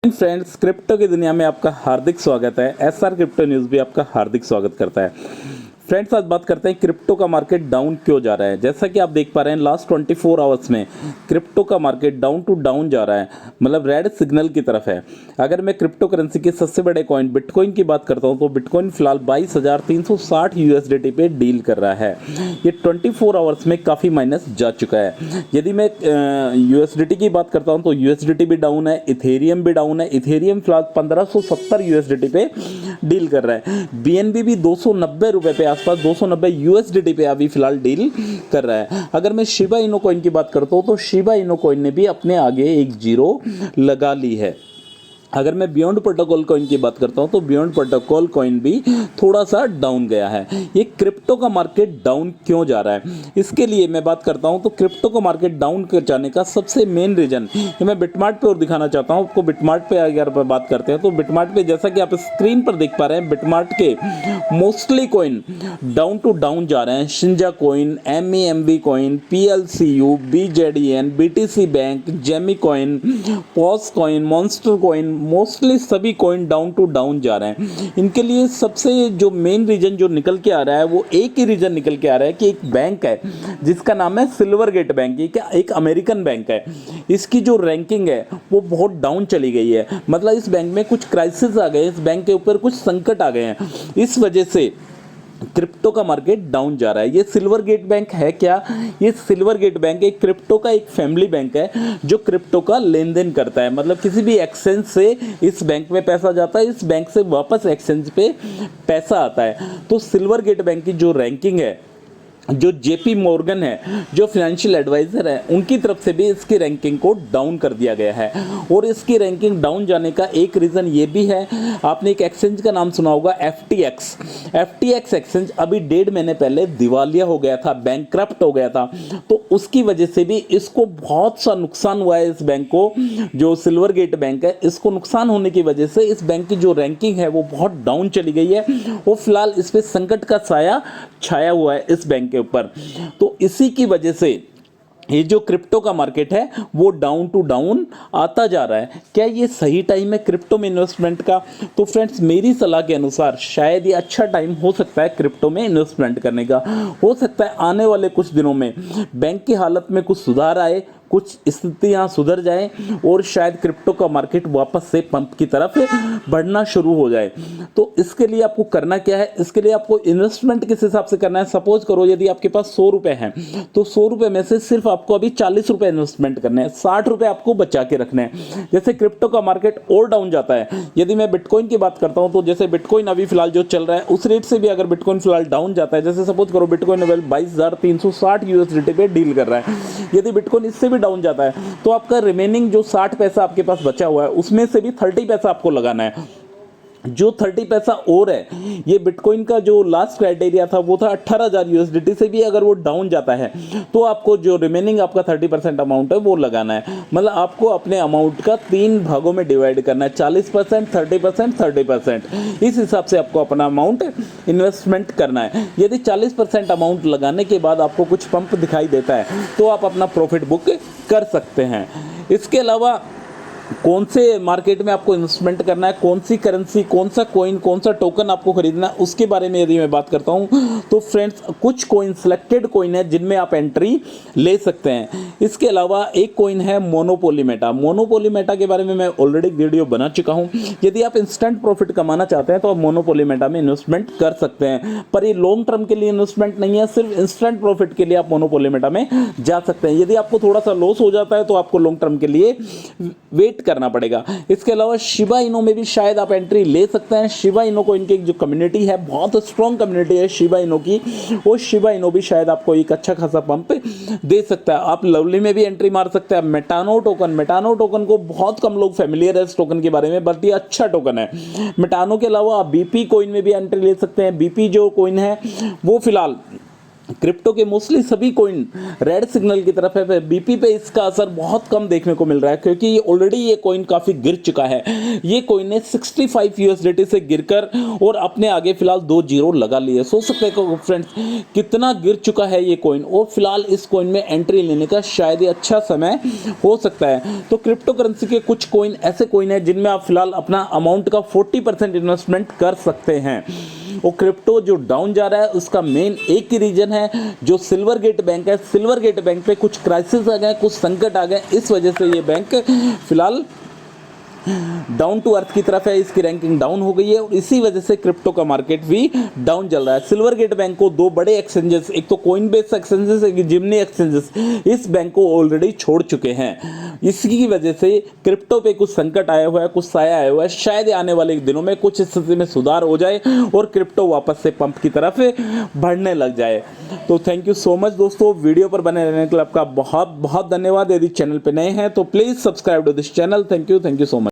Friends, crypto की दुनिया में आपका हार्दिक स्वागत है। एसआर क्रिप्टो न्यूज़ भी आपका हार्दिक स्वागत करता है। फ्रेंड्स, आज बात करते हैं क्रिप्टो का मार्केट डाउन क्यों जा रहा है। जैसा कि आप देख पा रहे हैं, लास्ट 24 आवर्स में क्रिप्टो का मार्केट डाउन टू डाउन जा रहा है, मतलब रेड सिग्नल की तरफ है। अगर मैं क्रिप्टो करेंसी के सबसे बड़े कॉइन बिटकॉइन की बात करता हूं तो बिटकॉइन फिलहाल 22,360 यूएसडीटी पे डील कर रहा है। ये 24 आवर्स में काफ़ी माइनस जा चुका है। यदि मैं यूएसडीटी की बात करता हूं तो यूएसडीटी भी डाउन है, इथेरियम भी डाउन है। इथेरियम फिलहाल 1570 यूएसडीटी पे डील कर रहा है। बीएनबी भी 290 रुपये पे आसपास 290 यूएसडीटी पे अभी फिलहाल डील कर रहा है। अगर मैं शिबा इनो कॉइन की बात करता हूँ तो शिबा इनो कॉइन ने भी अपने आगे एक जीरो लगा ली है। अगर मैं बियॉन्ड प्रोटोकॉल कॉइन की बात करता हूं तो बियॉन्ड प्रोटोकॉल कॉइन भी थोड़ा सा डाउन गया है। ये क्रिप्टो का मार्केट डाउन क्यों जा रहा है, इसके लिए मैं बात करता हूं तो क्रिप्टो का मार्केट डाउन कर जाने का सबसे मेन रीजन ये मैं बिटमार्ट पे और दिखाना चाहता हूं आपको। बिटमार्ट पे अगर बात करते हैं तो बिटमार्ट पे जैसा कि आप स्क्रीन पर देख पा रहे हैं, बिटमार्ट के mostly coin down to down जा रहे हैं। शिंजा कॉइन, MEMV कॉइन, PLCU, BJDN, BTC बैंक, जेमी कॉइन, पॉस कॉइन, मॉन्स्टर कॉइन, मोस्टली सभी कॉइन डाउन टू डाउन जा रहे हैं। इनके लिए सबसे जो मेन रीजन जो निकल के आ रहा है वो एक ही रीजन निकल के आ रहा है कि एक बैंक है जिसका नाम है सिल्वरगेट बैंक। ये क्या एक अमेरिकन बैंक है। इसकी जो रैंकिंग है वो बहुत डाउन चली गई है। मतलब इस बैंक में कुछ क्राइसिस आ गए, इस बैंक के ऊपर कुछ संकट आ गए हैं। इस वजह से क्रिप्टो का मार्केट डाउन जा रहा है। ये सिल्वरगेट बैंक है क्या? ये सिल्वरगेट बैंक एक क्रिप्टो का एक फैमिली बैंक है जो क्रिप्टो का लेन देन करता है। मतलब किसी भी एक्सचेंज से इस बैंक में पैसा जाता है, इस बैंक से वापस एक्सचेंज पे पैसा आता है। तो सिल्वरगेट बैंक की जो रैंकिंग है, जो JP मॉर्गन है, जो फाइनेंशियल एडवाइज़र है, उनकी तरफ से भी इसकी रैंकिंग को डाउन कर दिया गया है। और इसकी रैंकिंग डाउन जाने का एक रीज़न ये भी है, आपने एक एक्सचेंज का नाम सुना होगा FTX एक्सचेंज अभी 1.5 महीने पहले दिवालिया हो गया था, बैंकक्रप्ट हो गया था। तो उसकी वजह से भी इसको बहुत सा नुकसान हुआ है। इस बैंक को, जो सिल्वरगेट बैंक है, इसको नुकसान होने की वजह से इस बैंक की जो रैंकिंग है वो बहुत डाउन चली गई है। वो फिलहाल इस पर संकट का साया छाया हुआ है इस बैंक के ऊपर। तो इसी की वजह से ये जो क्रिप्टो का मार्केट है वो डाउन टू डाउन आता जा रहा है। क्या ये सही टाइम है क्रिप्टो में इन्वेस्टमेंट का? तो फ्रेंड्स, मेरी सलाह के अनुसार शायद ये अच्छा टाइम हो सकता है क्रिप्टो में इन्वेस्टमेंट करने का। हो सकता है आने वाले कुछ दिनों में बैंक की हालत में कुछ सुधार आए, कुछ स्थितियाँ सुधर जाएं और शायद क्रिप्टो का मार्केट वापस से पंप की तरफ बढ़ना शुरू हो जाए। तो इसके लिए आपको करना क्या है? इसके लिए आपको इन्वेस्टमेंट किस हिसाब से करना है? सपोज करो यदि आपके पास 100 रुपये हैं तो 100 रुपये में से सिर्फ आपको अभी 40 रुपये इन्वेस्टमेंट करने हैं, 60 रुपये आपको बचा के रखने हैं। जैसे क्रिप्टो का मार्केट और डाउन जाता है, यदि मैं बिटकॉइन की बात करता हूँ तो जैसे बिटकॉइन अभी फिलहाल जो चल रहा है उस रेट से भी अगर बिटकॉइन फिलहाल डाउन जाता है, जैसे सपोज करो बिटकॉइन 22,360 यूएसडीटी पे डील कर रहा है, यदि बिटकॉइन इससे भी डाउन जाता है तो आपका रिमेनिंग जो 60 पैसा आपके पास बचा हुआ है उसमें से भी 30 पैसा आपको लगाना है। जो 30 पैसा और है, ये बिटकॉइन का जो लास्ट क्राइटेरिया था वो था 18,000 यूएसडीटी से भी अगर वो डाउन जाता है तो आपको जो रिमेनिंग आपका 30% अमाउंट है वो लगाना है। मतलब आपको अपने अमाउंट का 3 भागों में डिवाइड करना है, 40%, 30%, 30%। इस हिसाब से आपको अपना अमाउंट इन्वेस्टमेंट करना है। यदि 40% अमाउंट लगाने के बाद आपको कुछ पंप दिखाई देता है तो आप अपना प्रॉफिट बुक कर सकते हैं। इसके अलावा कौन से मार्केट में आपको इन्वेस्टमेंट करना है, कौन सी करेंसी, कौन सा कॉइन, कौन सा टोकन आपको खरीदना है, उसके बारे में यदि मैं बात करता हूं तो फ्रेंड्स, कुछ कॉइन सिलेक्टेड कॉइन है जिनमें आप एंट्री ले सकते हैं। इसके अलावा एक कॉइन है मोनोपोली मेटा। मोनोपोली मेटा के बारे में मैं ऑलरेडी वीडियो बना चुका हूं। यदि आप इंस्टेंट प्रॉफिट कमाना चाहते हैं तो आप मोनोपोली मेटा में इन्वेस्टमेंट कर सकते हैं, पर ये लॉन्ग टर्म के लिए इन्वेस्टमेंट नहीं है, सिर्फ इंस्टेंट प्रॉफिट के लिए आप मोनोपोली मेटा में जा सकते हैं। यदि आपको थोड़ा सा लॉस हो जाता है तो आपको लॉन्ग टर्म के लिए वेट करना पड़ेगा। इसके अलावा शिबा इनो में भी शायद आप एंट्री ले सकते हैं। शिबा इनो को इनकी जो कम्युनिटी है, बहुत स्ट्रॉन्ग कम्युनिटी है शिबा इनो की, वो शिबा इनो भी शायद आपको एक अच्छा खासा पंप दे सकता है। आप लवली में भी एंट्री मार सकते हैं। मेटानो टोकन को बहुत कम लोग फैमिलियर है इस टोकन के बारे में, बट ये अच्छा टोकन है। मेटानो के अलावा आप BP कॉइन में भी एंट्री ले सकते हैं। BP जो कॉइन है वो फिलहाल क्रिप्टो के मोस्टली सभी कॉइन रेड सिग्नल की तरफ है। बीपी पे इसका असर बहुत कम देखने को मिल रहा है क्योंकि ये ऑलरेडी ये कॉइन काफ़ी गिर चुका है। ये कॉइन ने 65 यूएसडीटी से गिरकर और अपने आगे फिलहाल 2 जीरो लगा लिए। सोच सकते हैं फ्रेंड्स कितना गिर चुका है ये कॉइन, और फिलहाल इस कॉइन में एंट्री लेने का शायद ये अच्छा समय हो सकता है। तो क्रिप्टो करेंसी के कुछ कॉइन ऐसे कॉइन है जिनमें आप फिलहाल अपना अमाउंट का 40% इन्वेस्टमेंट कर सकते हैं। और क्रिप्टो जो डाउन जा रहा है उसका मेन एक ही रीजन है, जो सिल्वर गेट बैंक है। सिल्वर गेट बैंक पे कुछ क्राइसिस आ गए, कुछ संकट आ गए, इस वजह से ये बैंक फिलहाल डाउन टू अर्थ की तरफ है, इसकी रैंकिंग डाउन हो गई है और इसी वजह से क्रिप्टो का मार्केट भी डाउन चल रहा है। सिल्वर गेट बैंक को 2 बड़े एक्सचेंजेस, एक तो कोइन बेस एक्सचेंजेस, एक जिमनी एक्सचेंजेस, इस बैंक को ऑलरेडी छोड़ चुके हैं। इसकी वजह से क्रिप्टो पे कुछ संकट आया हुआ है, कुछ साया आया हुआ है। शायद आने वाले दिनों में कुछ स्थिति में सुधार हो जाए और क्रिप्टो वापस से पंप की तरफ बढ़ने लग जाए। तो थैंक यू सो मच दोस्तों, वीडियो पर बने रहने के लिए आपका बहुत बहुत धन्यवाद। यदि चैनल पर नए हैं तो please subscribe to this channel. Thank you so much.